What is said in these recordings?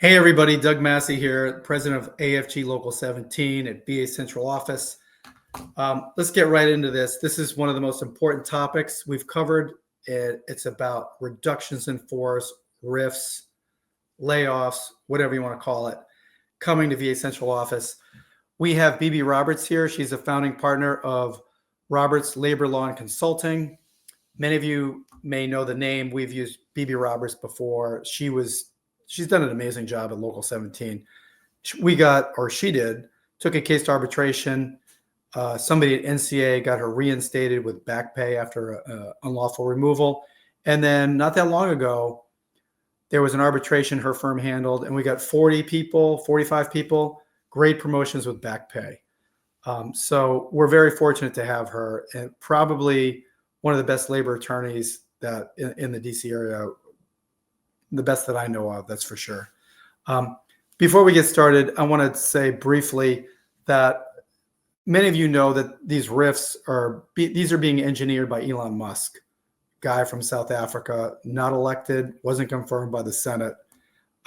Hey everybody, Doug Massey here, president of AFGE Local 17 at BA Central Office. Let's get right into this. This is one of the most important topics we've covered. It's about reductions in force, RIFs, layoffs, whatever you want to call it, coming to VA Central Office. We have Bibi Roberts here. She's a founding partner of Roberts Labor Law and Consulting. Many of you may know the name. We've used Bibi Roberts before. She's done an amazing job at Local 17. She took a case to arbitration. Somebody at NCA got her reinstated with back pay after unlawful removal. And then not that long ago, there was an arbitration her firm handled, and we got 45 people, great promotions with back pay. So we're very fortunate to have her, and probably one of the best labor attorneys that in the DC area, the best that I know of, that's for sure. Before we get started, I want to say briefly that many of you know that these RIFs are being engineered by Elon Musk, guy from South Africa, not elected, wasn't confirmed by the Senate,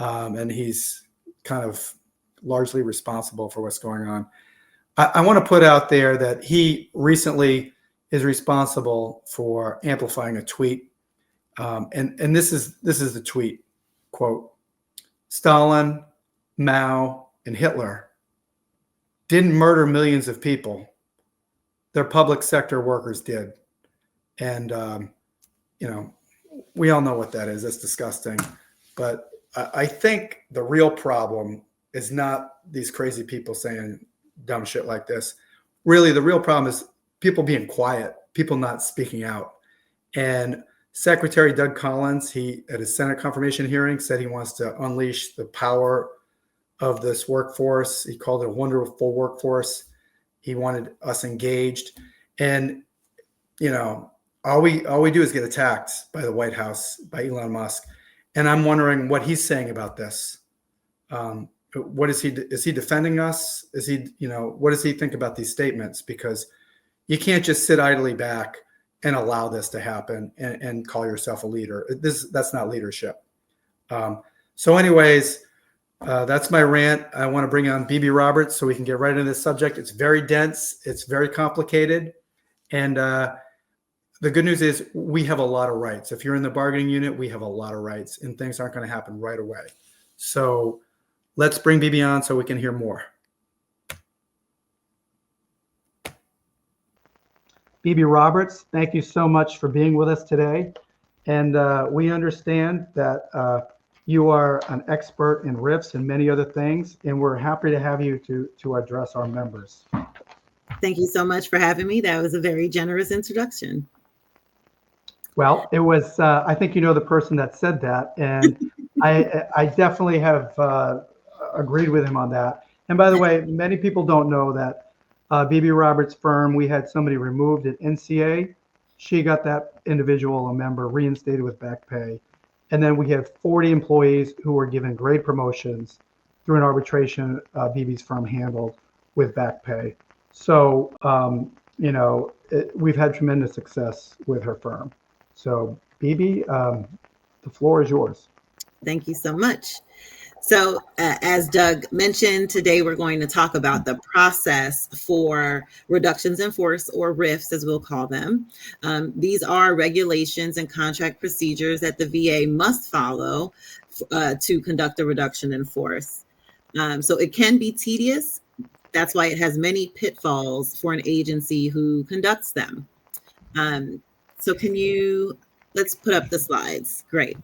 and he's kind of largely responsible for what's going on. I want to put out there that he recently is responsible for amplifying a tweet. And this is the tweet, quote, Stalin, Mao, and Hitler didn't murder millions of people. Their public sector workers did. And, we all know what that is. That's disgusting. But I think the real problem is not these crazy people saying dumb shit like this. Really, the real problem is people being quiet, people not speaking out. And Secretary Doug Collins, at his Senate confirmation hearing, said he wants to unleash the power of this workforce. He called it a wonderful workforce. He wanted us engaged. And, all we do is get attacked by the White House, by Elon Musk. And I'm wondering what he's saying about this. What is he defending us? What does he think about these statements? Because you can't just sit idly back and allow this to happen and call yourself a leader. That's not leadership. So anyways, that's my rant. I want to bring on Bibi Roberts so we can get right into this subject. It's very dense. It's very complicated. And the good news is we have a lot of rights. If you're in the bargaining unit, we have a lot of rights, and things aren't going to happen right away. So let's bring Bibi on so we can hear more. Bibi Roberts, thank you so much for being with us today. And we understand that you are an expert in RIFs and many other things, and we're happy to have you to address our members. Thank you so much for having me. That was a very generous introduction. Well, it was, I think you know the person that said that, and I definitely have agreed with him on that. And by the way, many people don't know that Bibi Roberts' firm, we had somebody removed at NCA. She got that individual, a member, reinstated with back pay. And then we have 40 employees who were given great promotions through an arbitration Bibi's firm handled with back pay. So, we've had tremendous success with her firm. So, Bibi, the floor is yours. Thank you so much. So as Doug mentioned, today we're going to talk about the process for reductions in force, or RIFs as we'll call them. These are regulations and contract procedures that the VA must follow to conduct a reduction in force. So it can be tedious. That's why it has many pitfalls for an agency who conducts them. So let's put up the slides. Great.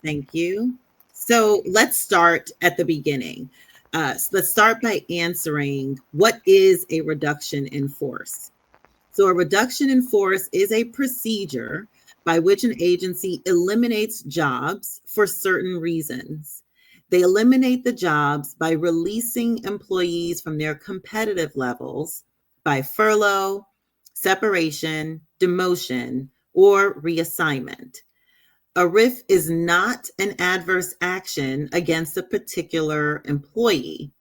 Thank you. So let's start at the beginning. Let's start by answering, what is a reduction in force? So a reduction in force is a procedure by which an agency eliminates jobs for certain reasons. They eliminate the jobs by releasing employees from their competitive levels by furlough, separation, demotion, or reassignment. A RIF is not an adverse action against a particular employee,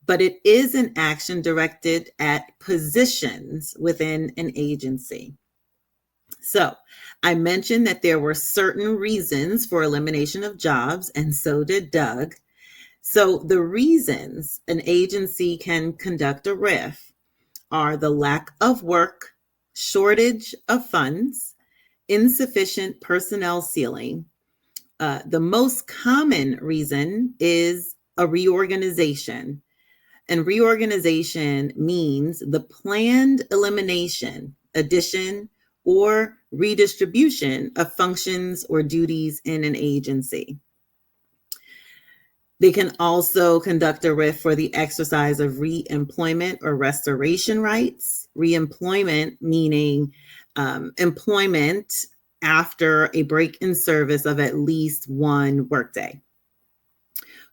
but it is an action directed at positions within an agency. So I mentioned that there were certain reasons for elimination of jobs, and so did Doug. So the reasons an agency can conduct a RIF are the lack of work, shortage of funds, insufficient personnel ceiling. The most common reason is a reorganization. And reorganization means the planned elimination, addition, or redistribution of functions or duties in an agency. They can also conduct a RIF for the exercise of reemployment or restoration rights. Reemployment meaning employment after a break in service of at least one workday.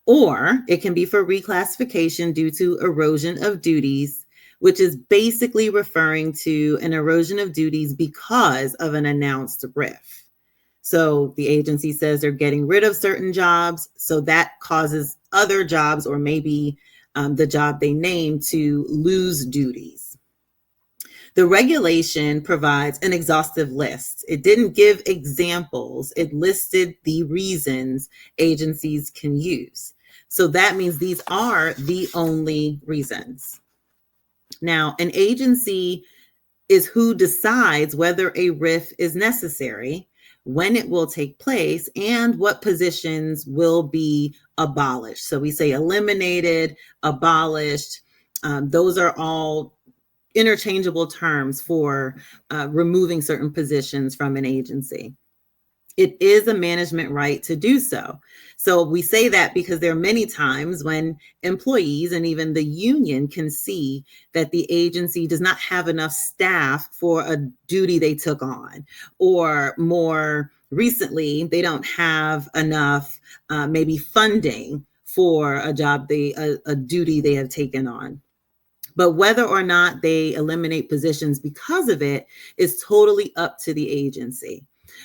Or it can be for reclassification due to erosion of duties, which is basically referring to an erosion of duties because of an announced RIF. So the agency says they're getting rid of certain jobs, so that causes other jobs, or maybe the job they named, to lose duties. The regulation provides an exhaustive list. It didn't give examples. It listed the reasons agencies can use. So that means these are the only reasons. Now, an agency is who decides whether a RIF is necessary, when it will take place, and what positions will be abolished. So we say eliminated, abolished. Those are all interchangeable terms for removing certain positions from an agency. It is a management right to do so. So we say that because there are many times when employees and even the union can see that the agency does not have enough staff for a duty they took on, or more recently, they don't have enough maybe funding for a job, a duty they have taken on. But whether or not they eliminate positions because of it is totally up to the agency.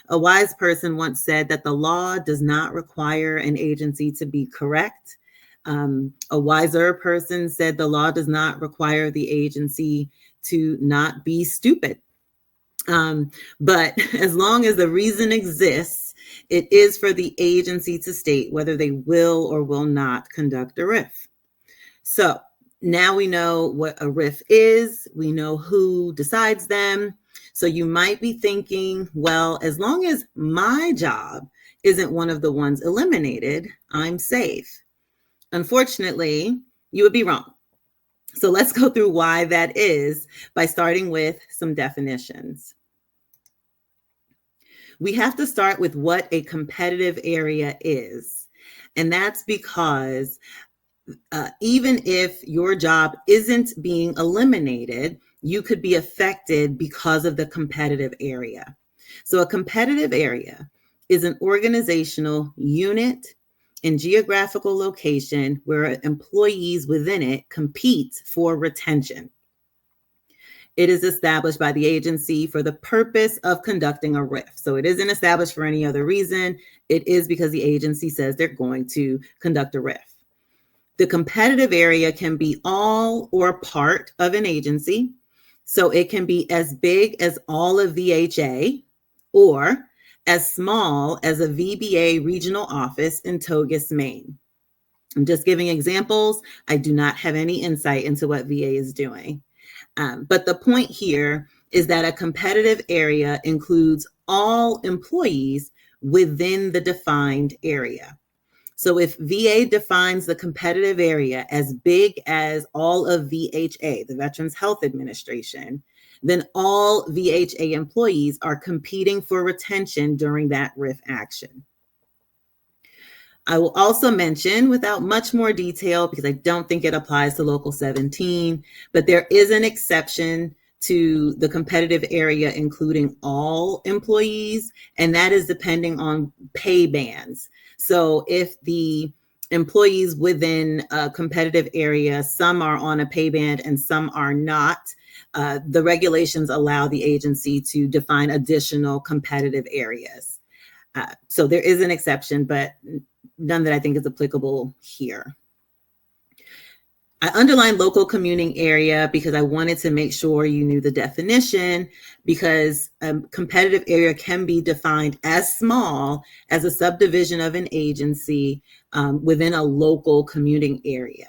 A wise person once said that the law does not require an agency to be correct. A wiser person said the law does not require the agency to not be stupid. But as long as the reason exists, it is for the agency to state whether they will or will not conduct a RIF. So now we know what a RIF is. We know who decides them. So you might be thinking, well, as long as my job isn't one of the ones eliminated, I'm safe. Unfortunately, you would be wrong. So let's go through why that is by starting with some definitions. We have to start with what a competitive area is. And that's because even if your job isn't being eliminated, you could be affected because of the competitive area. So a competitive area is an organizational unit and geographical location where employees within it compete for retention. It is established by the agency for the purpose of conducting a RIF. So it isn't established for any other reason. It is because the agency says they're going to conduct a RIF. The competitive area can be all or part of an agency. So it can be as big as all of VHA or as small as a VBA regional office in Togus, Maine. I'm just giving examples. I do not have any insight into what VA is doing. But the point here is that a competitive area includes all employees within the defined area. So if VA defines the competitive area as big as all of VHA, the Veterans Health Administration, then all VHA employees are competing for retention during that RIF action. I will also mention, without much more detail, because I don't think it applies to Local 17, but there is an exception to the competitive area, including all employees, and that is depending on pay bands. So if the employees within a competitive area, some are on a pay band and some are not, the regulations allow the agency to define additional competitive areas. So there is an exception, but none that I think is applicable here. I underlined local commuting area because I wanted to make sure you knew the definition, because a competitive area can be defined as small as a subdivision of an agency within a local commuting area.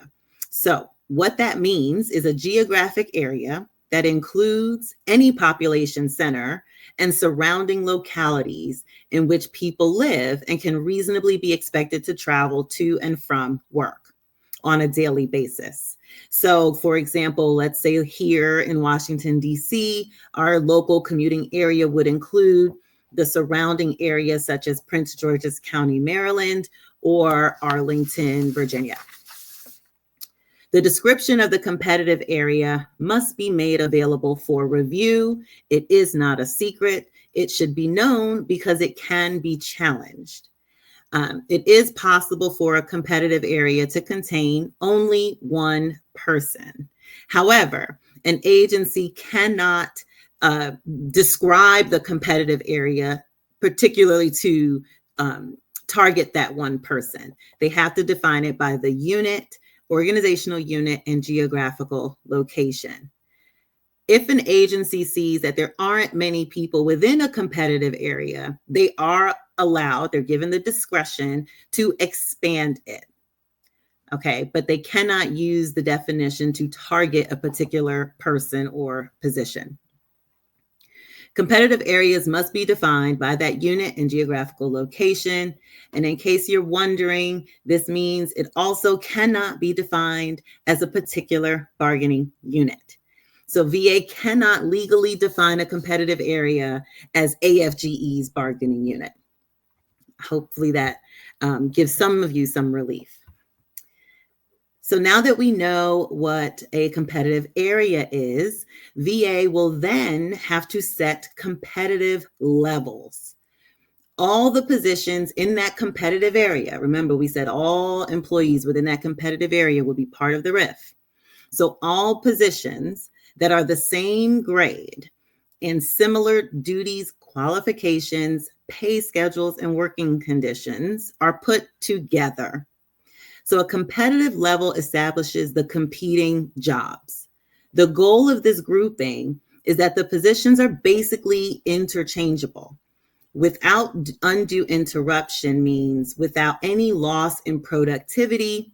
So what that means is a geographic area that includes any population center and surrounding localities in which people live and can reasonably be expected to travel to and from work on a daily basis. So, for example, let's say here in Washington, D.C., our local commuting area would include the surrounding areas such as Prince George's County, Maryland, or Arlington, Virginia. The description of the competitive area must be made available for review. It is not a secret. It should be known because it can be challenged. It is possible for a competitive area to contain only one person. However, an agency cannot describe the competitive area particularly to target that one person. They have to define it by the unit, organizational unit, and geographical location. If an agency sees that there aren't many people within a competitive area, they are allowed, they're given the discretion to expand it. Okay, but they cannot use the definition to target a particular person or position. Competitive areas must be defined by that unit and geographical location. And in case you're wondering, this means it also cannot be defined as a particular bargaining unit. So VA cannot legally define a competitive area as AFGE's bargaining unit. Hopefully that gives some of you some relief. So now that we know what a competitive area is, VA will then have to set competitive levels. All the positions in that competitive area, remember we said all employees within that competitive area will be part of the RIF. So all positions that are the same grade in similar duties, qualifications, pay schedules, and working conditions are put together. So a competitive level establishes the competing jobs. The goal of this grouping is that the positions are basically interchangeable. Without undue interruption means without any loss in productivity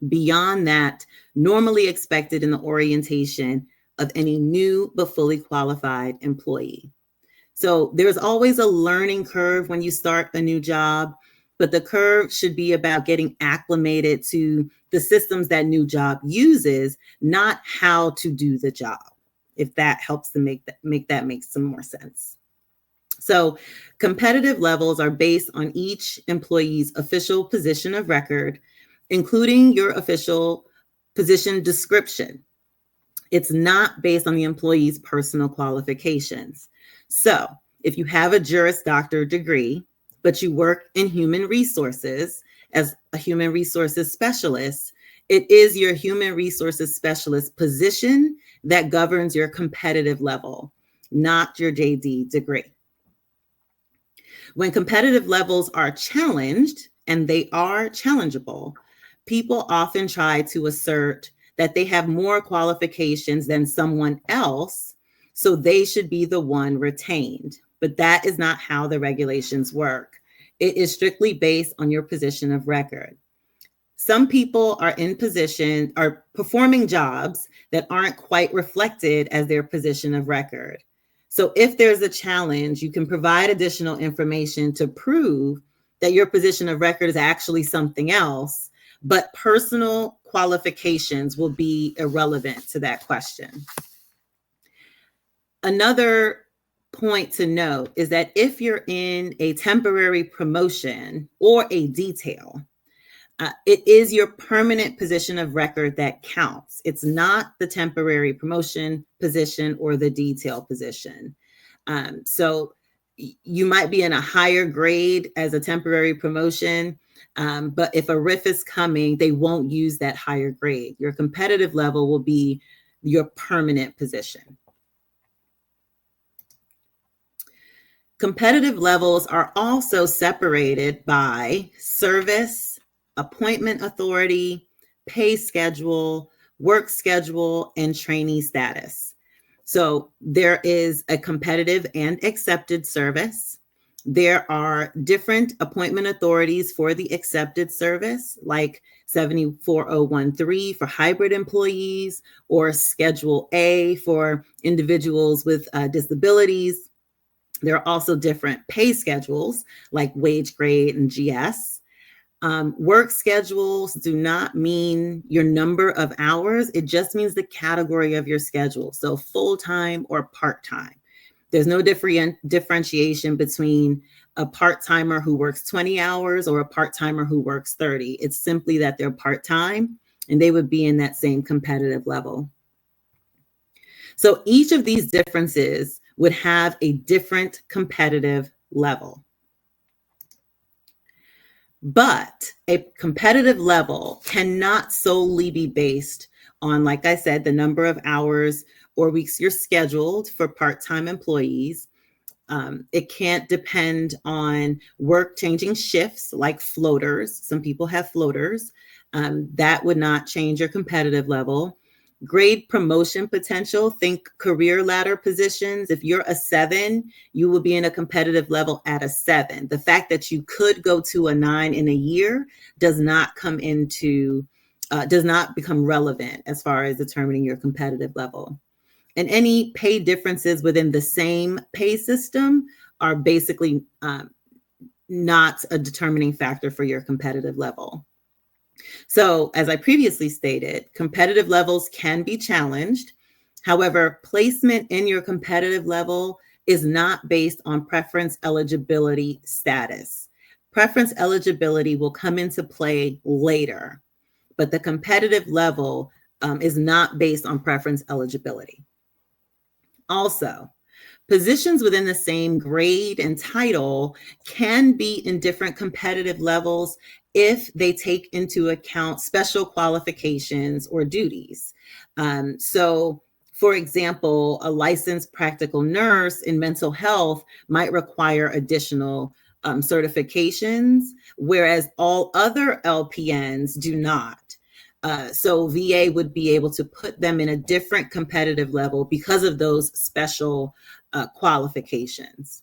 beyond that normally expected in the orientation of any new but fully qualified employee. So there's always a learning curve when you start a new job, but the curve should be about getting acclimated to the systems that new job uses, not how to do the job, if that helps to make some more sense. So competitive levels are based on each employee's official position of record, including your official position description. It's not based on the employee's personal qualifications. So if you have a Juris Doctor degree, but you work in human resources as a human resources specialist, it is your human resources specialist position that governs your competitive level, not your JD degree. When competitive levels are challenged, and they are challengeable, people often try to assert that they have more qualifications than someone else, so they should be the one retained. But that is not how the regulations work. It is strictly based on your position of record. Some people are performing jobs that aren't quite reflected as their position of record. So if there's a challenge, you can provide additional information to prove that your position of record is actually something else, but personal qualifications will be irrelevant to that question. Another point to note is that if you're in a temporary promotion or a detail, it is your permanent position of record that counts. It's not the temporary promotion position or the detail position. So you might be in a higher grade as a temporary promotion, but if a RIF is coming, they won't use that higher grade. Your competitive level will be your permanent position. Competitive levels are also separated by service, appointment authority, pay schedule, work schedule, and trainee status. So there is a competitive and accepted service. There are different appointment authorities for the accepted service, like 74013 for hybrid employees, or Schedule A for individuals with disabilities. There are also different pay schedules, like wage grade and GS. Work schedules do not mean your number of hours. It just means the category of your schedule. So full-time or part-time. There's no differentiation between a part-timer who works 20 hours or a part-timer who works 30. It's simply that they're part-time and they would be in that same competitive level. So each of these differences would have a different competitive level. But a competitive level cannot solely be based on, like I said, the number of hours or weeks you're scheduled for part-time employees. It can't depend on work changing shifts like floaters. Some people have floaters. That would not change your competitive level. Grade promotion potential, think career ladder positions. If you're a 7, you will be in a competitive level at a 7. The fact that you could go to a 9 in a year does not become relevant as far as determining your competitive level. And any pay differences within the same pay system are basically not a determining factor for your competitive level. So, as I previously stated, competitive levels can be challenged. However, placement in your competitive level is not based on preference eligibility status. Preference eligibility will come into play later, but the competitive level is not based on preference eligibility. Also, positions within the same grade and title can be in different competitive levels if they take into account special qualifications or duties. So, for example, a licensed practical nurse in mental health might require additional certifications, whereas all other LPNs do not. So VA would be able to put them in a different competitive level because of those special qualifications.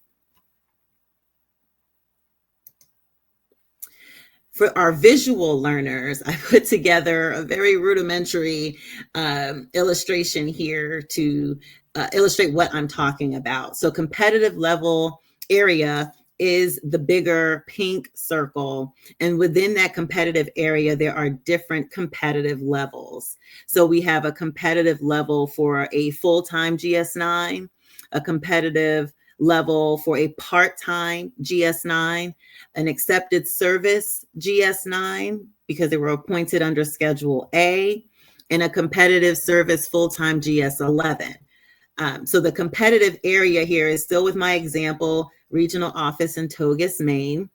For our visual learners, I put together a very rudimentary illustration here to illustrate what I'm talking about. So competitive level area is the bigger pink circle. And within that competitive area, there are different competitive levels. So we have a competitive level for a full-time GS9, a competitive level for a part-time GS9, an accepted service GS9 because they were appointed under Schedule A, and a competitive service full-time GS11. So the competitive area here is still with my example, regional office in Togus, Maine.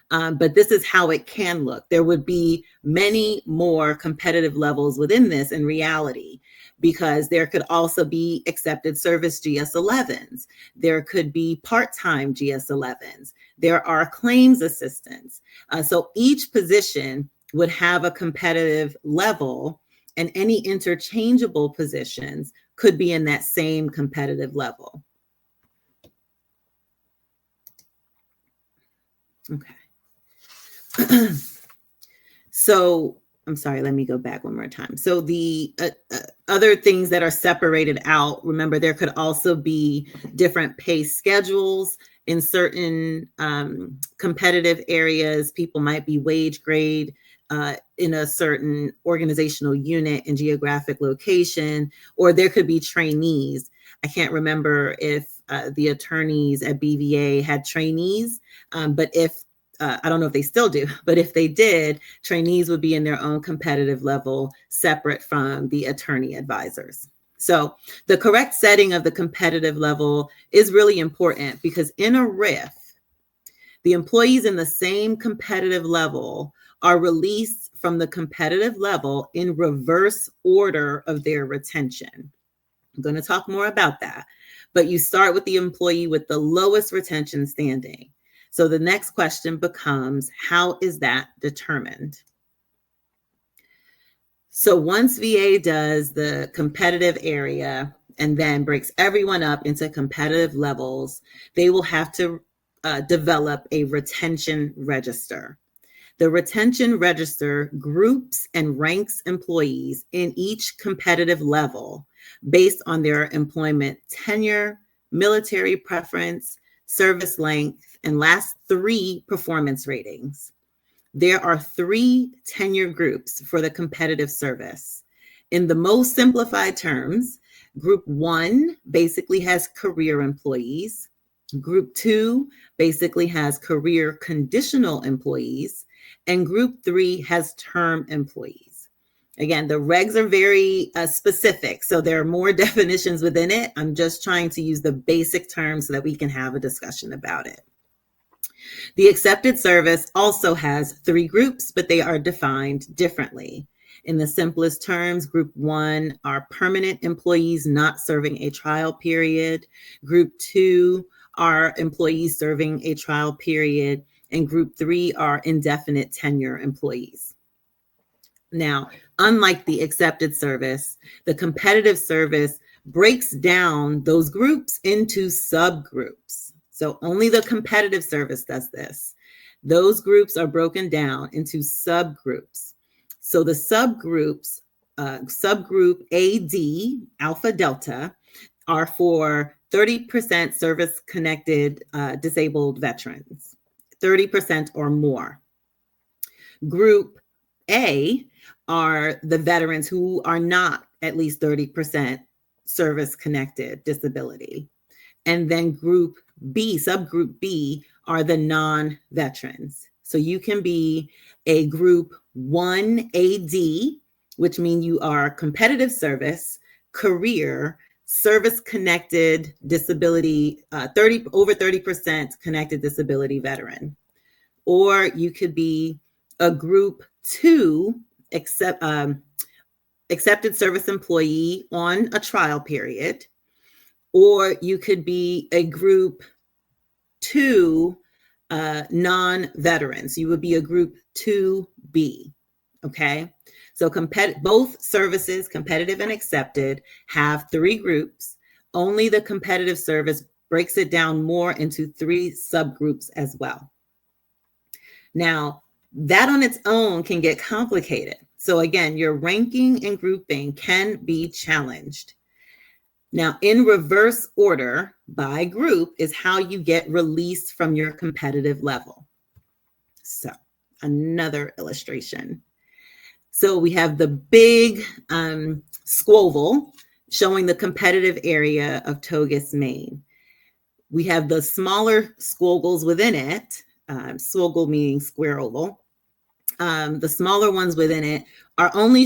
But this is how it can look. There would be many more competitive levels within this in reality, because there could also be accepted service GS11s. There could be part-time GS11s. There are claims assistants. So each position would have a competitive level, and any interchangeable positions could be in that same competitive level. Okay. So I'm sorry, let me go back one more time. So the other things that are separated out, remember, there could also be different pay schedules in certain competitive areas. People might be wage grade in a certain organizational unit and geographic location, or there could be trainees. I can't remember if the attorneys at BVA had trainees, but if I don't know if they still do, but if they did, trainees would be in their own competitive level separate from the attorney advisors. So the correct setting of the competitive level is really important, because in a RIF, the employees in the same competitive level are released from the competitive level in reverse order of their retention. I'm going to talk more about that, but you start with the employee with the lowest retention standing. So the next question becomes, how is that determined? So once VA does the competitive area and then breaks everyone up into competitive levels, they will have to develop a retention register. The retention register groups and ranks employees in each competitive level based on their employment tenure, military preference, service length, and last 3 performance ratings. There are 3 tenure groups for the competitive service. In the most simplified terms, Group 1 basically has career employees. Group 2 basically has career conditional employees. And Group 3 has term employees. Again, the regs are very specific, so there are more definitions within it. I'm just trying to use the basic terms so that we can have a discussion about it. The accepted service also has 3 groups, but they are defined differently. In the simplest terms, Group 1 are permanent employees not serving a trial period. Group 2 are employees serving a trial period. And Group 3 are indefinite tenure employees. Now, unlike the accepted service, the competitive service breaks down those groups into subgroups. So only the competitive service does this. Those groups are broken down into subgroups. So the subgroups, subgroup AD, Alpha Delta, are for 30% service-connected disabled veterans, 30% or more. Group A are the veterans who are not at least 30% service-connected disability. And then Group B, subgroup B, are the non-veterans. So you can be a Group 1 AD, which means you are competitive service, career, service-connected disability, over 30% connected disability veteran. Or you could be a Group 2 accepted service employee on a trial period. Or you could be a Group 2 non-veterans. You would be a Group 2B, okay? So both services, competitive and accepted, have 3 groups. Only the competitive service breaks it down more into 3 subgroups as well. Now, that on its own can get complicated. So again, your ranking and grouping can be challenged. Now, in reverse order by group is how you get released from your competitive level. So another illustration. So we have the big squoval showing the competitive area of Togus, Maine. We have the smaller squogles within it, squoggle meaning square oval. The smaller ones within it are only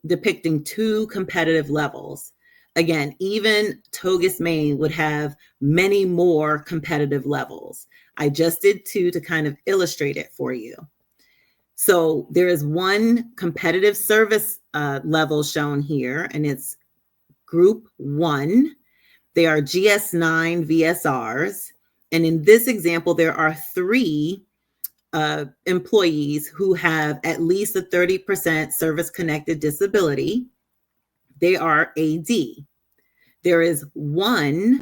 depicting 2 competitive levels. Again, even Togus, Maine would have many more competitive levels. I just did 2 to kind of illustrate it for you. So there is 1 competitive service level shown here, and it's Group 1. They are GS9 VSRs. And in this example, there are 3 employees who have at least a 30% service-connected disability. They are AD. There is 1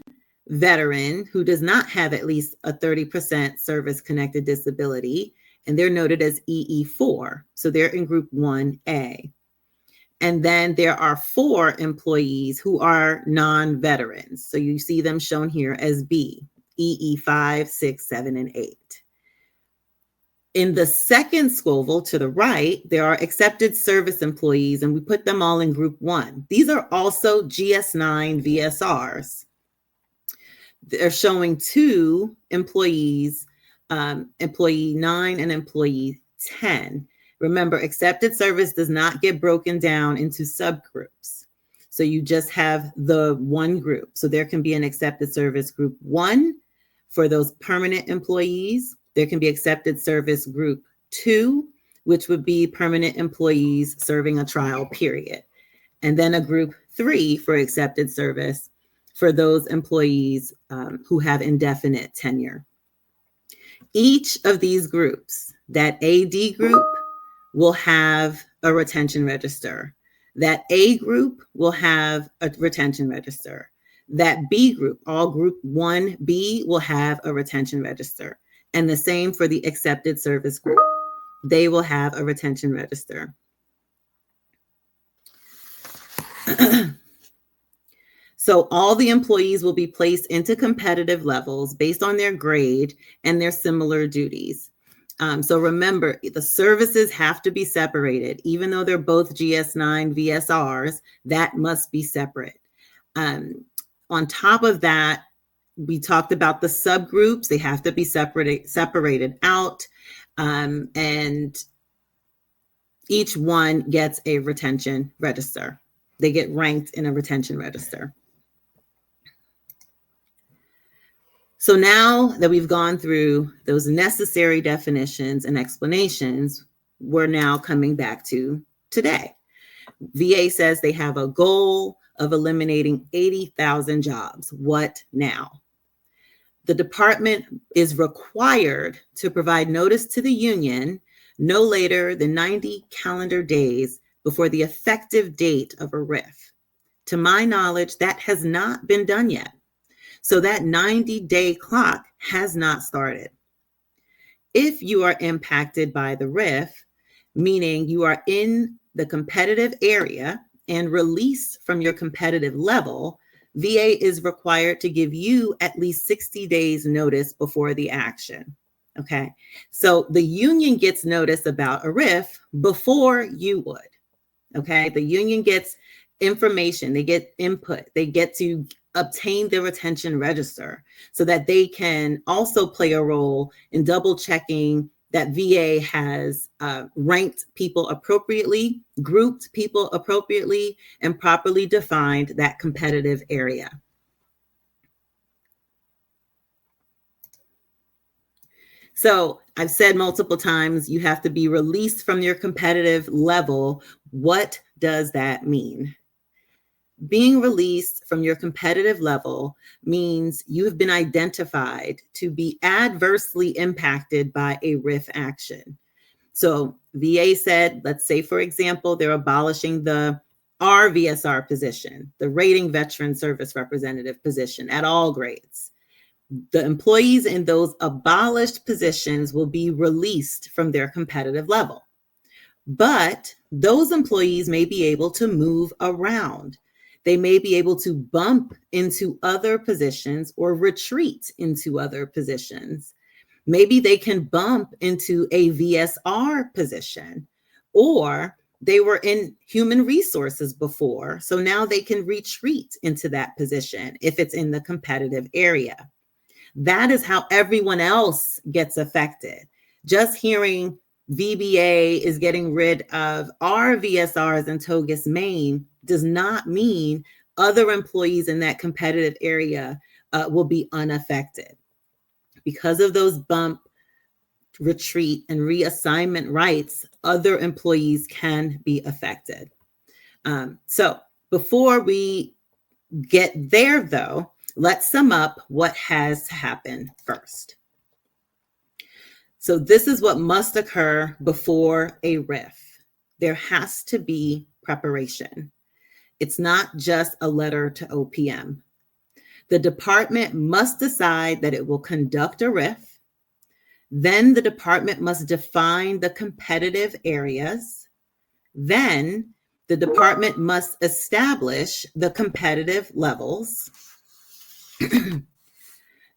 veteran who does not have at least a 30% service-connected disability, and they're noted as EE4. So they're in Group 1A. And then there are 4 employees who are non-veterans. So you see them shown here as B, EE5, 6, 7, and 8. In the second squoval to the right, there are accepted service employees, and we put them all in Group 1. These are also GS9 VSRs. They're showing 2 employees, employee 9 and employee 10. Remember, accepted service does not get broken down into subgroups. So you just have the 1 group. So there can be an accepted service Group 1 for those permanent employees. There can be accepted service Group 2, which would be permanent employees serving a trial period. And then a Group 3 for accepted service for those employees who have indefinite tenure. Each of these groups, that AD group will have a retention register. That A group will have a retention register. That B group, all group 1B, will have a retention register. And the same for the accepted service group. They will have a retention register. So all the employees will be placed into competitive levels based on their grade and their similar duties. So remember, the services have to be separated. Even though they're both GS9 VSRs, that must be separate. On top of that, we talked about the subgroups. They have to be separated out. And each one gets a retention register. They get ranked in a retention register. So now that we've gone through those necessary definitions and explanations, we're now coming back to today. VA says they have a goal of eliminating 80,000 jobs. What now? The department is required to provide notice to the union no later than 90 calendar days before the effective date of a RIF. To my knowledge, that has not been done yet. So that 90-day clock has not started. If you are impacted by the RIF, meaning you are in the competitive area and released from your competitive level, VA is required to give you at least 60 days notice before the action. Okay, so the union gets notice about a RIF before you would. Okay, the union gets information, they get input, they get to obtain their retention register so that they can also play a role in double checking that VA has ranked people appropriately, grouped people appropriately, and properly defined that competitive area. So I've said multiple times, you have to be released from your competitive level. What does that mean? Being released from your competitive level means you have been identified to be adversely impacted by a RIF action. So VA said, let's say, for example, they're abolishing the RVSR position, the Rating Veteran Service Representative position at all grades. The employees in those abolished positions will be released from their competitive level. But those employees may be able to move around. They may be able to bump into other positions or retreat into other positions. Maybe they can bump into a VSR position, or they were in human resources before, so now they can retreat into that position if it's in the competitive area. That is how everyone else gets affected. Just hearing VBA is getting rid of our VSRs in Togus, Maine, does not mean other employees in that competitive area will be unaffected. Because of those bump, retreat, and reassignment rights, other employees can be affected. So before we get there, though, let's sum up what has to happen first. So this is what must occur before a RIF. There has to be preparation. It's not just a letter to OPM. The department must decide that it will conduct a RIF. Then the department must define the competitive areas. Then the department must establish the competitive levels.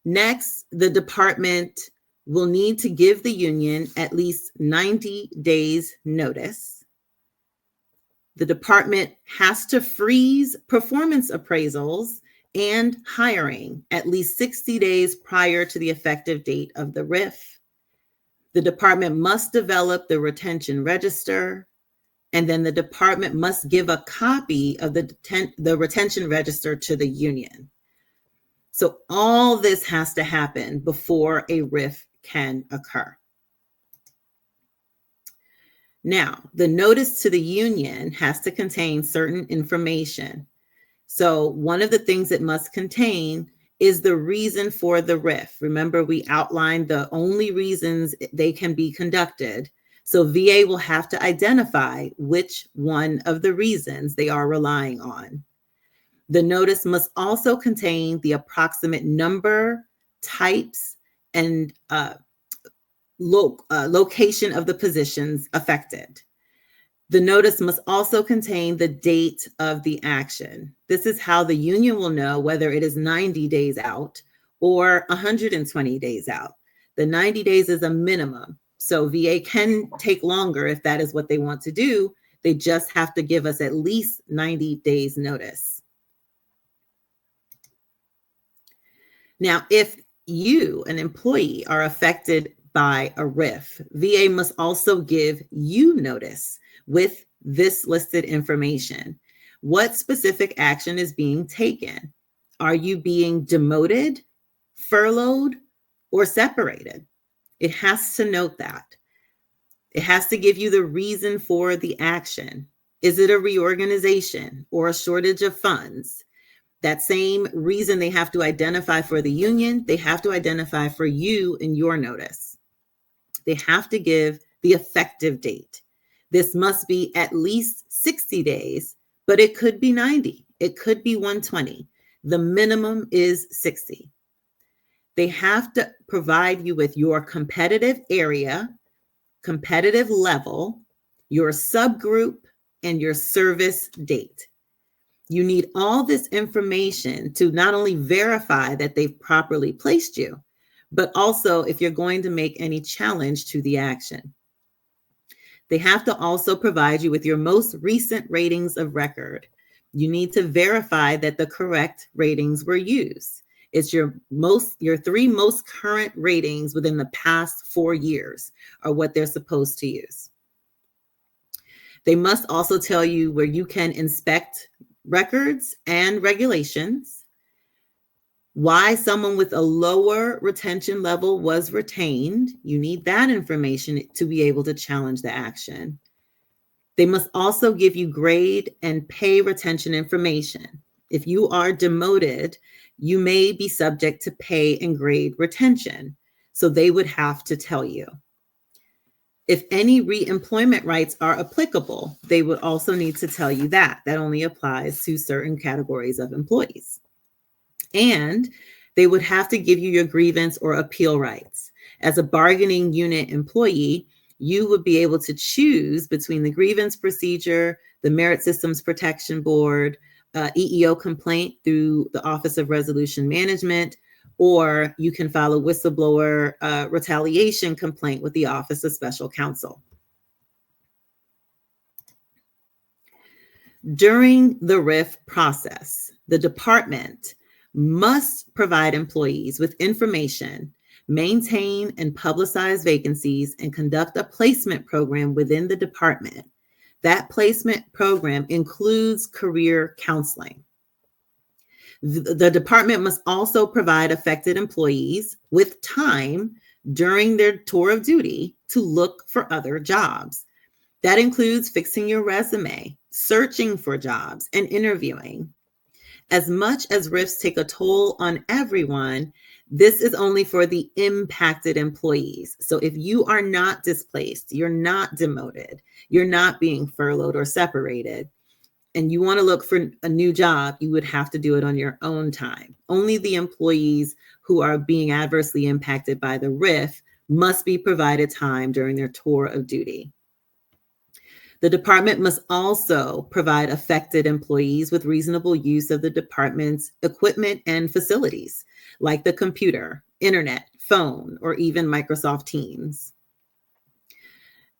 Next, the department will need to give the union at least 90 days notice. The department has to freeze performance appraisals and hiring at least 60 days prior to the effective date of the RIF. The department must develop the retention register, and then the department must give a copy of the retention register to the union. So all this has to happen before a RIF can occur. Now, the notice to the union has to contain certain information. So one of the things it must contain is the reason for the RIF. Remember, we outlined the only reasons they can be conducted. So VA will have to identify which one of the reasons they are relying on. The notice must also contain the approximate number, types, and location of the positions affected. The notice must also contain the date of the action. This is how the union will know whether it is 90 days out or 120 days out. The 90 days is a minimum. So VA can take longer if that is what they want to do. They just have to give us at least 90 days notice. Now, if you, an employee, are affected by a RIF, VA must also give you notice with this listed information. What specific action is being taken? Are you being demoted, furloughed, or separated? It has to note that. It has to give you the reason for the action. Is it a reorganization or a shortage of funds? That same reason they have to identify for the union, they have to identify for you in your notice. They have to give the effective date. This must be at least 60 days, but it could be 90. It could be 120. The minimum is 60. They have to provide you with your competitive area, competitive level, your subgroup, and your service date. You need all this information to not only verify that they've properly placed you, but also if you're going to make any challenge to the action. They have to also provide you with your most recent ratings of record. You need to verify that the correct ratings were used. It's your three most current ratings within the past 4 years are what they're supposed to use. They must also tell you where you can inspect records and regulations, why someone with a lower retention level was retained. You need that information to be able to challenge the action. They must also give you grade and pay retention information. If you are demoted, you may be subject to pay and grade retention. So they would have to tell you. If any reemployment rights are applicable, they would also need to tell you that. That only applies to certain categories of employees. And they would have to give you your grievance or appeal rights. As a bargaining unit employee, you would be able to choose between the grievance procedure, the Merit Systems Protection Board, EEO complaint through the Office of Resolution Management, or you can file a whistleblower retaliation complaint with the Office of Special Counsel. During the RIF process, the department must provide employees with information, maintain and publicize vacancies, and conduct a placement program within the department. That placement program includes career counseling. The department must also provide affected employees with time during their tour of duty to look for other jobs. That includes fixing your resume, searching for jobs, and interviewing. As much as RIFs take a toll on everyone, this is only for the impacted employees. So if you are not displaced, you're not demoted, you're not being furloughed or separated, and you want to look for a new job, you would have to do it on your own time. Only the employees who are being adversely impacted by the RIF must be provided time during their tour of duty. The department must also provide affected employees with reasonable use of the department's equipment and facilities, like the computer, internet, phone, or even Microsoft Teams.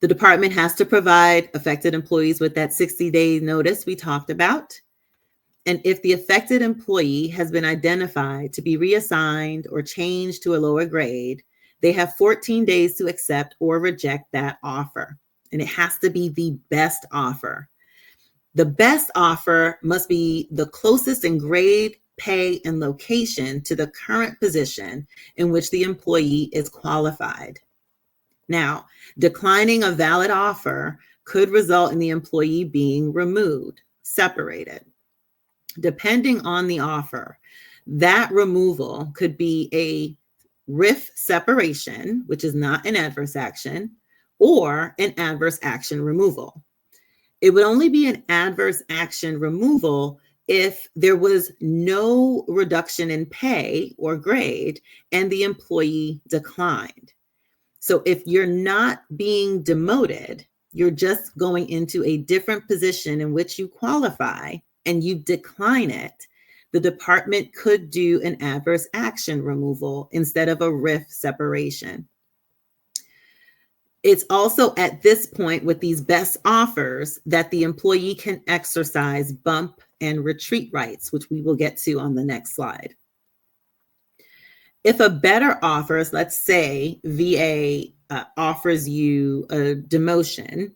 The department has to provide affected employees with that 60-day notice we talked about. And if the affected employee has been identified to be reassigned or changed to a lower grade, they have 14 days to accept or reject that offer. And it has to be the best offer. The best offer must be the closest in grade, pay, and location to the current position in which the employee is qualified. Now, declining a valid offer could result in the employee being removed, separated. Depending on the offer, that removal could be a RIF separation, which is not an adverse action, or an adverse action removal. It would only be an adverse action removal if there was no reduction in pay or grade and the employee declined. So if you're not being demoted, you're just going into a different position in which you qualify and you decline it, the department could do an adverse action removal instead of a RIF separation. It's also at this point with these best offers that the employee can exercise bump and retreat rights, which we will get to on the next slide. If a better offers, let's say VA offers you a demotion,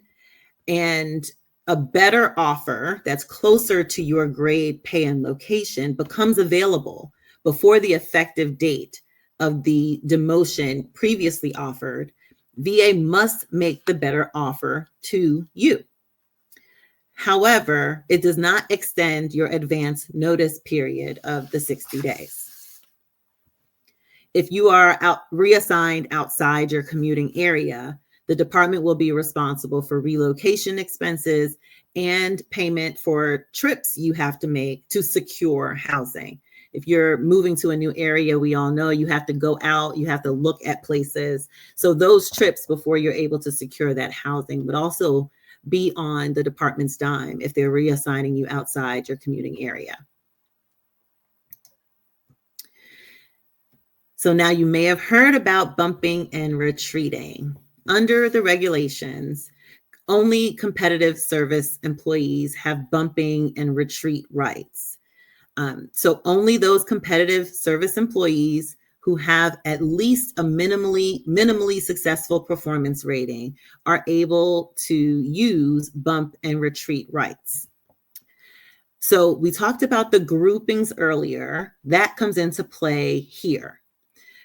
and a better offer that's closer to your grade, pay, and location becomes available before the effective date of the demotion previously offered, VA must make the better offer to you. However, it does not extend your advance notice period of the 60 days. If you are reassigned outside your commuting area, the department will be responsible for relocation expenses and payment for trips you have to make to secure housing. If you're moving to a new area, we all know you have to go out, you have to look at places. So those trips before you're able to secure that housing would also be on the department's dime if they're reassigning you outside your commuting area. So now you may have heard about bumping and retreating. Under the regulations, only competitive service employees have bumping and retreat rights. So only those competitive service employees who have at least a minimally successful performance rating are able to use bump and retreat rights. So we talked about the groupings earlier. That comes into play here.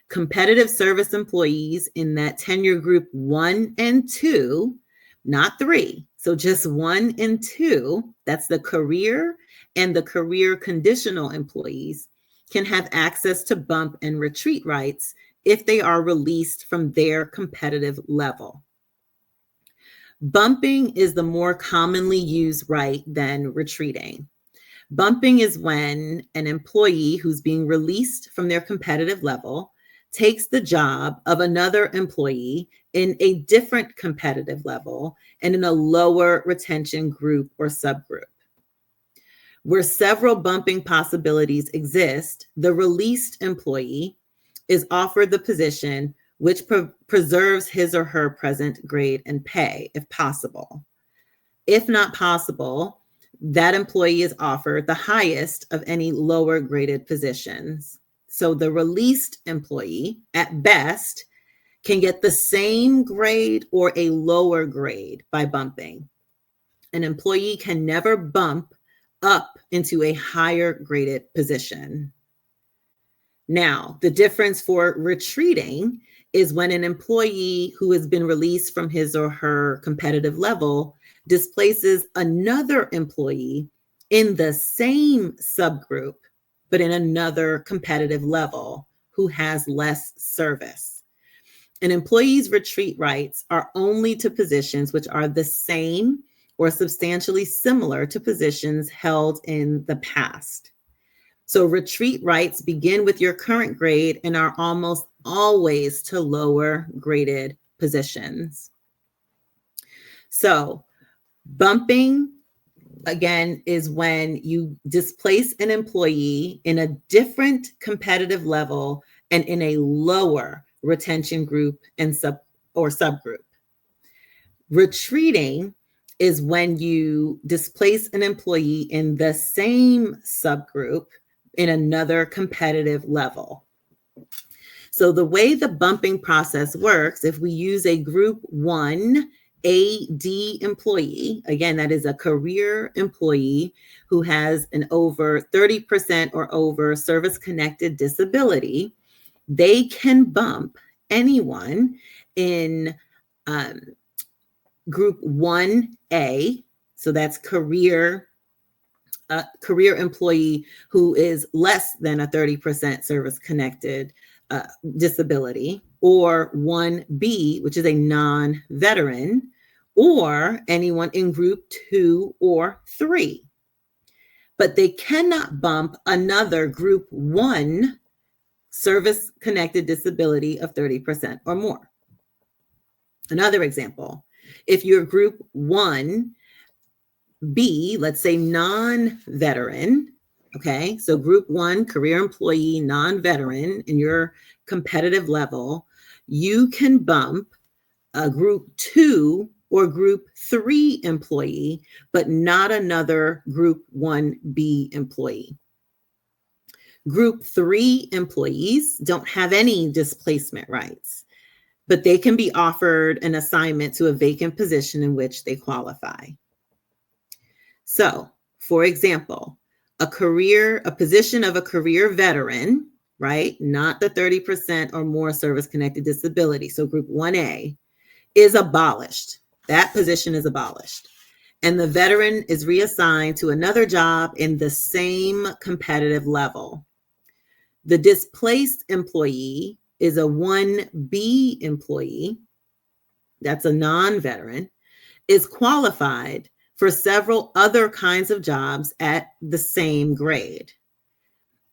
Competitive service employees in that tenure group 1 and 2, not 3, so just 1 and 2, that's the career and the career conditional employees, can have access to bump and retreat rights if they are released from their competitive level. Bumping is the more commonly used right than retreating. Bumping is when an employee who's being released from their competitive level takes the job of another employee in a different competitive level and in a lower retention group or subgroup. Where several bumping possibilities exist, the released employee is offered the position which preserves his or her present grade and pay, if possible. If not possible, that employee is offered the highest of any lower graded positions. So the released employee, at best, can get the same grade or a lower grade by bumping. An employee can never bump up into a higher graded position. Now, the difference for retreating is when an employee who has been released from his or her competitive level displaces another employee in the same subgroup, but in another competitive level who has less service. An employee's retreat rights are only to positions which are the same or substantially similar to positions held in the past. So retreat rights begin with your current grade and are almost always to lower graded positions. So bumping, again, is when you displace an employee in a different competitive level and in a lower retention group and subgroup. Retreating is when you displace an employee in the same subgroup in another competitive level. So the way the bumping process works, if we use a group 1 AD employee, again, that is a career employee who has an over 30% or over service-connected disability, they can bump anyone in group 1A, so that's career employee who is less than a 30% service-connected disability, or 1B, which is a non-veteran, or anyone in group 2 or 3. But they cannot bump another group 1 service-connected disability of 30% or more. Another example, if you're group 1B, let's say non-veteran, okay, so group 1, career employee, non-veteran, in your competitive level, you can bump a group 2 or group 3 employee, but not another group 1B employee. Group 3 employees don't have any displacement rights, but they can be offered an assignment to a vacant position in which they qualify. So, for example, a position of a career veteran, right? Not the 30% or more service-connected disability. So group 1A is abolished. That position is abolished. And the veteran is reassigned to another job in the same competitive level. The displaced employee is a 1B employee, that's a non-veteran, is qualified for several other kinds of jobs at the same grade.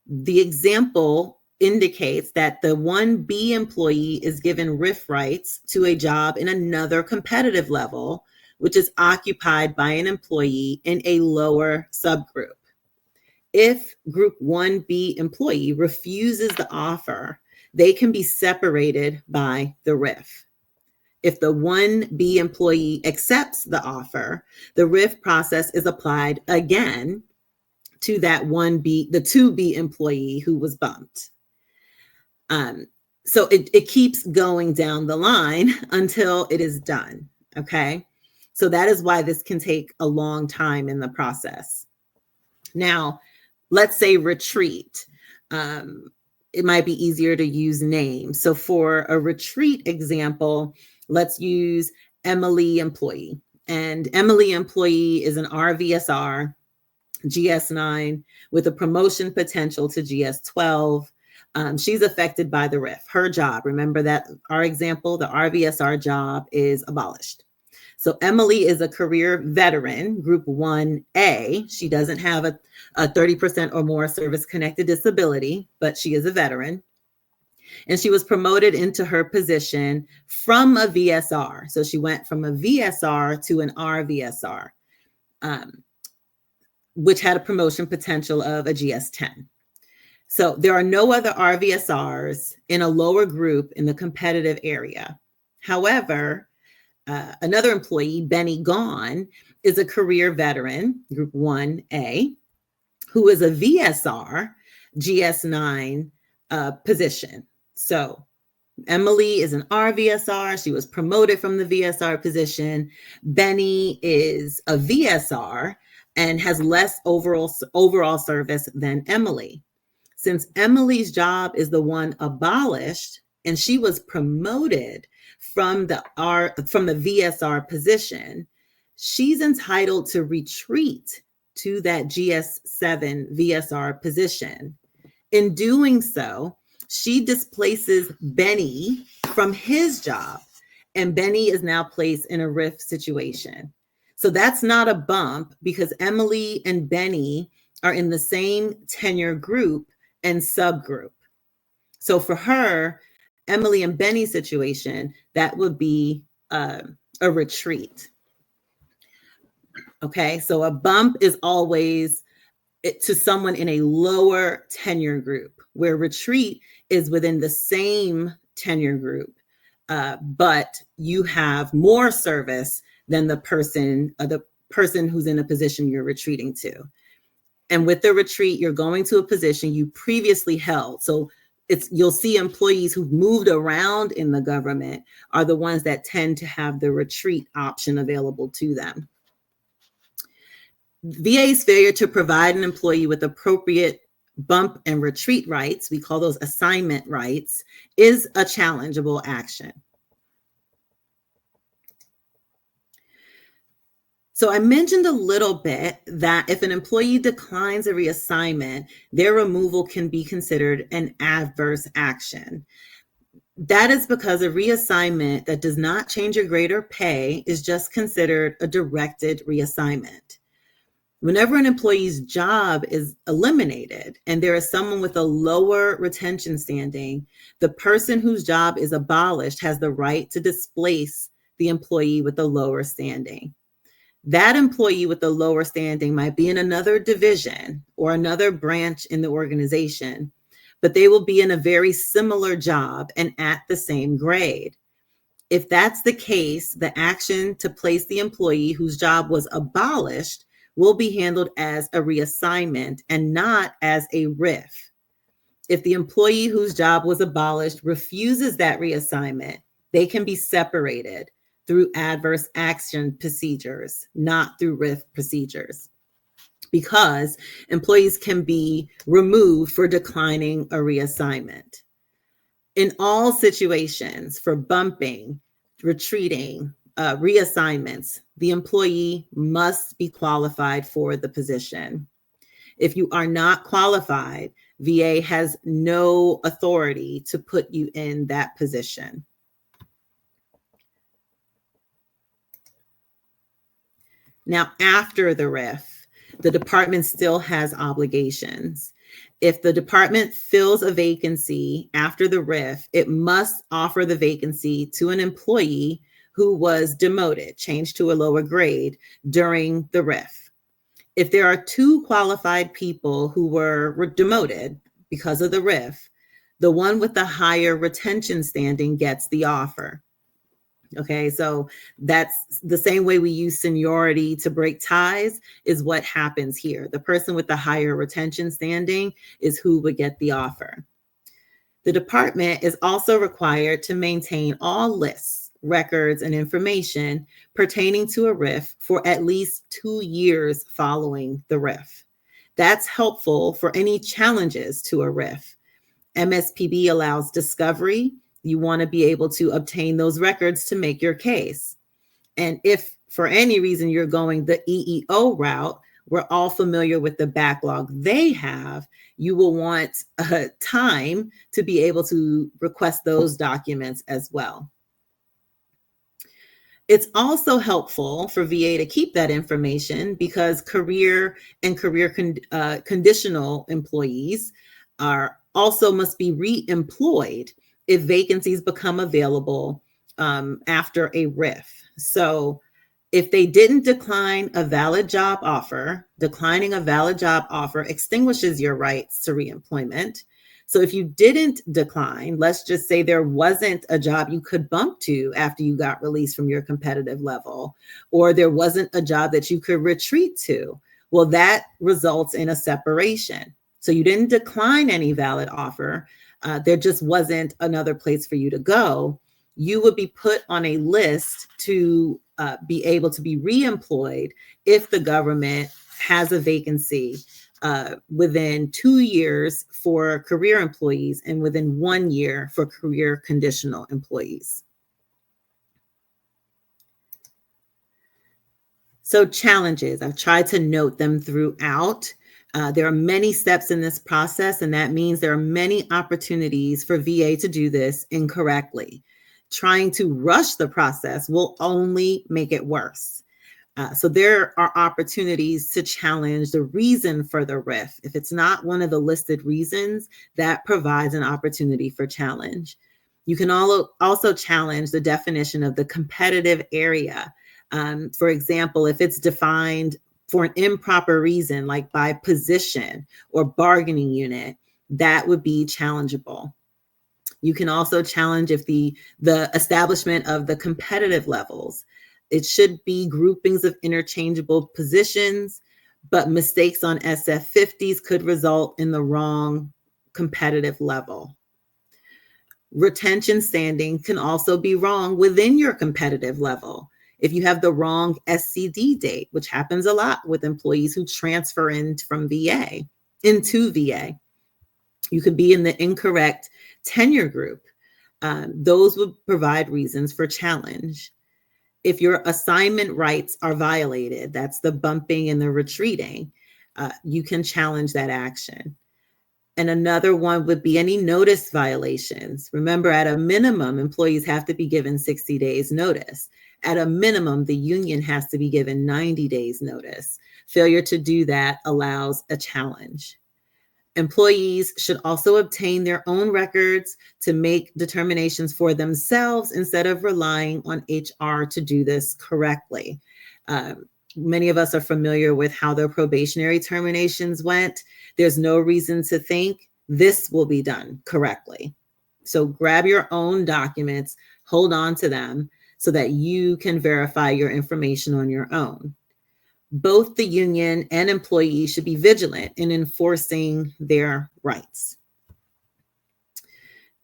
The example indicates that the 1B employee is given RIF rights to a job in another competitive level, which is occupied by an employee in a lower subgroup. If group 1B employee refuses the offer, they can be separated by the RIF. If the 1B employee accepts the offer, the RIF process is applied again to that 1B, the 2B employee who was bumped. So it keeps going down the line until it is done, okay? So that is why this can take a long time in the process. Now, let's say retreat. It might be easier to use names. So for a retreat example, let's use Emily employee. And Emily employee is an RVSR, GS9, with a promotion potential to GS12. She's affected by the RIF. Her job, remember that our example, the RVSR job is abolished. So Emily is a career veteran, group 1A. She doesn't have a 30% or more service-connected disability, but she is a veteran. And she was promoted into her position from a VSR. So she went from a VSR to an RVSR, which had a promotion potential of a GS10. So there are no other RVSRs in a lower group in the competitive area. However, another employee, Benny Gone, is a career veteran, group 1A, who is a VSR GS9 position. So Emily is an RVSR. She was promoted from the VSR position. Benny is a VSR and has less overall service than Emily. Since Emily's job is the one abolished and she was promoted from the VSR position, she's entitled to retreat to that GS7 VSR position. In doing so, she displaces Benny from his job, and Benny is now placed in a RIF situation. So that's not a bump because Emily and Benny are in the same tenure group and subgroup. So for her, Emily and Benny's situation, that would be a retreat. Okay, so a bump is always to someone in a lower tenure group, where retreat is within the same tenure group, but you have more service than the person who's in a position you're retreating to. And with the retreat, you're going to a position you previously held. So you'll see employees who've moved around in the government are the ones that tend to have the retreat option available to them. VA's failure to provide an employee with appropriate bump and retreat rights, we call those assignment rights, is a challengeable action. So I mentioned a little bit that if an employee declines a reassignment, their removal can be considered an adverse action. That is because a reassignment that does not change your grade or pay is just considered a directed reassignment. Whenever an employee's job is eliminated and there is someone with a lower retention standing, the person whose job is abolished has the right to displace the employee with the lower standing. That employee with the lower standing might be in another division or another branch in the organization, but they will be in a very similar job and at the same grade. If that's the case, the action to place the employee whose job was abolished will be handled as a reassignment and not as a RIF. If the employee whose job was abolished refuses that reassignment, they can be separated through adverse action procedures, not through RIF procedures, because employees can be removed for declining a reassignment. In all situations for bumping, retreating, reassignments, the employee must be qualified for the position. If you are not qualified, VA has no authority to put you in that position. Now, after the RIF, the department still has obligations. If the department fills a vacancy after the RIF, it must offer the vacancy to an employee who was demoted, changed to a lower grade during the RIF. If there are two qualified people who were demoted because of the RIF, the one with the higher retention standing gets the offer. Okay, so that's the same way we use seniority to break ties is what happens here. The person with the higher retention standing is who would get the offer. The department is also required to maintain all lists, records, and information pertaining to a RIF for at least 2 years following the RIF. That's helpful for any challenges to a RIF. MSPB allows discovery. You want to be able to obtain those records to make your case. And if for any reason you're going the EEO route, we're all familiar with the backlog they have. You will want time to be able to request those documents as well. It's also helpful for VA to keep that information because career and conditional employees are also must be re-employed if vacancies become available after a RIF. So if they didn't decline a valid job offer, declining a valid job offer extinguishes your rights to reemployment. So if you didn't decline, let's just say there wasn't a job you could bump to after you got released from your competitive level, or there wasn't a job that you could retreat to, well, that results in a separation. So you didn't decline any valid offer. There just wasn't another place for you to go. You would be put on a list to be able to be reemployed if the government has a vacancy within 2 years for career employees and within 1 year for career conditional employees. So challenges, I've tried to note them throughout. There are many steps in this process, and that means there are many opportunities for VA to do this incorrectly. Trying to rush the process will only make it worse. So there are opportunities to challenge the reason for the RIF. If it's not one of the listed reasons, that provides an opportunity for challenge. You can also challenge the definition of the competitive area. For example, if it's defined for an improper reason, like by position or bargaining unit, that would be challengeable. You can also challenge if the establishment of the competitive levels. It should be groupings of interchangeable positions, but mistakes on SF50s could result in the wrong competitive level. Retention standing can also be wrong within your competitive level. If you have the wrong SCD date, which happens a lot with employees who transfer in from VA into VA, you could be in the incorrect tenure group. Those would provide reasons for challenge. If your assignment rights are violated, that's the bumping and the retreating, you can challenge that action. And another one would be any notice violations. Remember, at a minimum, employees have to be given 60 days notice. At a minimum, the union has to be given 90 days notice. Failure to do that allows a challenge. Employees should also obtain their own records to make determinations for themselves instead of relying on HR to do this correctly. Many of us are familiar with how their probationary terminations went. There's no reason to think this will be done correctly. So grab your own documents, hold on to them so that you can verify your information on your own. Both the union and employees should be vigilant in enforcing their rights.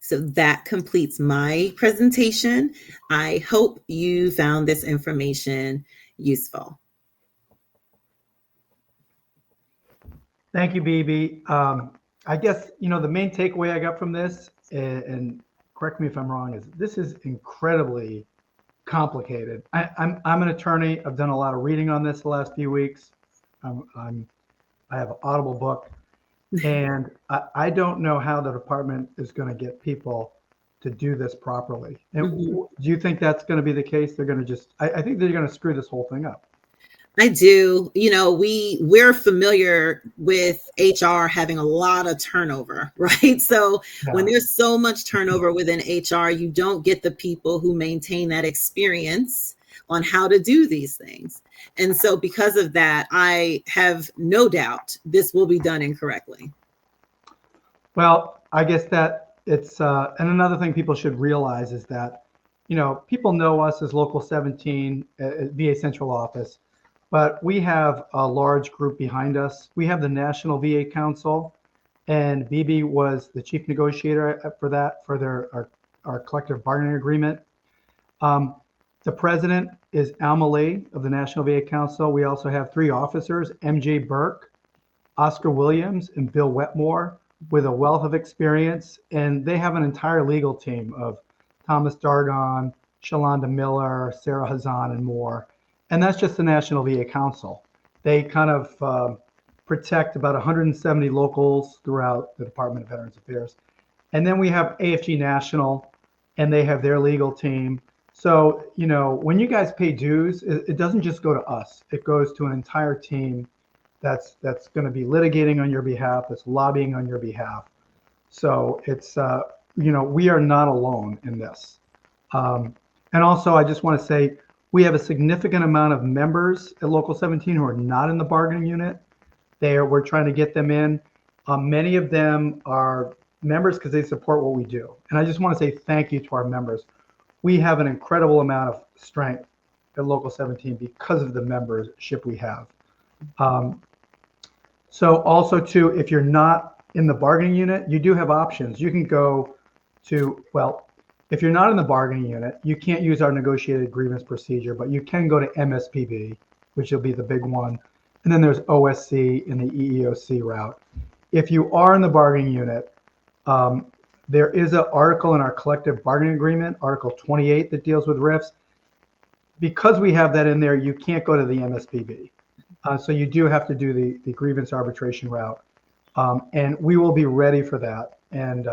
So that completes my presentation. I hope you found this information useful. Thank you, Bibi. I guess, the main takeaway I got from this, and correct me if I'm wrong, is this is incredibly complicated. I'm an attorney. I've done a lot of reading on this the last few weeks. I have an Audible book, and I don't know how the department is going to get people to do this properly. And do you think that's going to be the case? They're going to just, I think they're going to screw this whole thing up. I do. We're familiar with HR having a lot of turnover, right? So when there's so much turnover within HR, you don't get the people who maintain that experience on how to do these things. And so because of that, I have no doubt this will be done incorrectly. Well, I guess that it's, and another thing people should realize is that, people know us as Local 17, VA Central Office. But we have a large group behind us. We have the National VA Council, and Bibi was the chief negotiator for that, for our collective bargaining agreement. The president is Alma Lee of the National VA Council. We also have 3 officers, MJ Burke, Oscar Williams, and Bill Wetmore, with a wealth of experience. And they have an entire legal team of Thomas Dargon, Shalonda Miller, Sarah Hazan, and more. And that's just the National VA Council. They kind of protect about 170 locals throughout the Department of Veterans Affairs. And then we have AFGE National, and they have their legal team. So, when you guys pay dues, it doesn't just go to us. It goes to an entire team that's going to be litigating on your behalf, that's lobbying on your behalf. So it's, we are not alone in this. And also, I just want to say, we have a significant amount of members at Local 17 who are not in the bargaining unit. We're trying to get them in. Many of them are members because they support what we do. And I just want to say thank you to our members. We have an incredible amount of strength at Local 17 because of the membership we have. So also too, if you're not in the bargaining unit, you do have options. You can go to, if you're not in the bargaining unit, you can't use our negotiated grievance procedure, but you can go to MSPB, which will be the big one. And then there's OSC in the EEOC route. If you are in the bargaining unit, there is an article in our collective bargaining agreement, Article 28, that deals with RIFs. Because we have that in there, you can't go to the MSPB. So you do have to do the grievance arbitration route. And we will be ready for that. And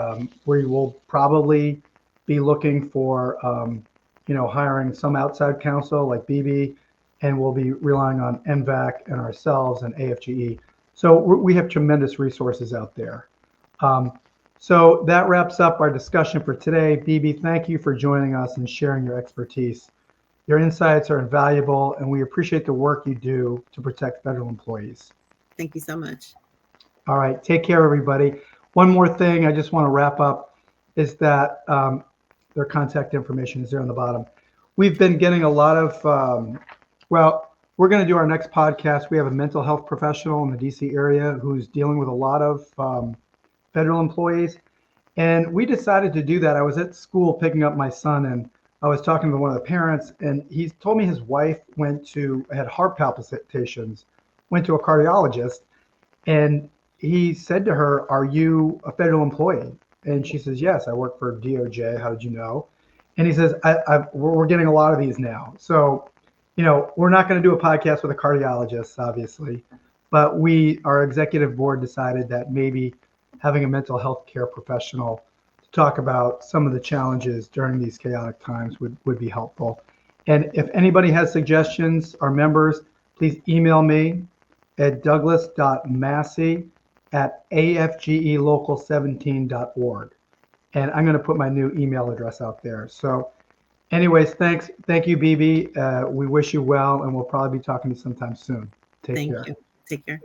we will probably be looking for, hiring some outside counsel like Bibi, and we'll be relying on NVAC and ourselves and AFGE. So we have tremendous resources out there. So that wraps up our discussion for today. Bibi, thank you for joining us and sharing your expertise. Your insights are invaluable, and we appreciate the work you do to protect federal employees. Thank you so much. All right, take care, everybody. One more thing I just want to wrap up is that their contact information is there on the bottom. We've been getting a lot of, we're going to do our next podcast. We have a mental health professional in the DC area who's dealing with a lot of federal employees. And we decided to do that. I was at school picking up my son, and I was talking to one of the parents, and he told me his wife had heart palpitations, went to a cardiologist, and he said to her, "Are you a federal employee?" And she says, "Yes, I work for DOJ. How did you know?" And he says, we're getting a lot of these now. So, we're not going to do a podcast with a cardiologist, obviously, but our executive board decided that maybe having a mental health care professional to talk about some of the challenges during these chaotic times would be helpful. And if anybody has suggestions, our members, please email me at douglas.massey@afgelocal17.org. And I'm going to put my new email address out there. So anyways, thanks. Thank you, Bibi. We wish you well, and we'll probably be talking to you sometime soon. Take care. Thank you. Take care.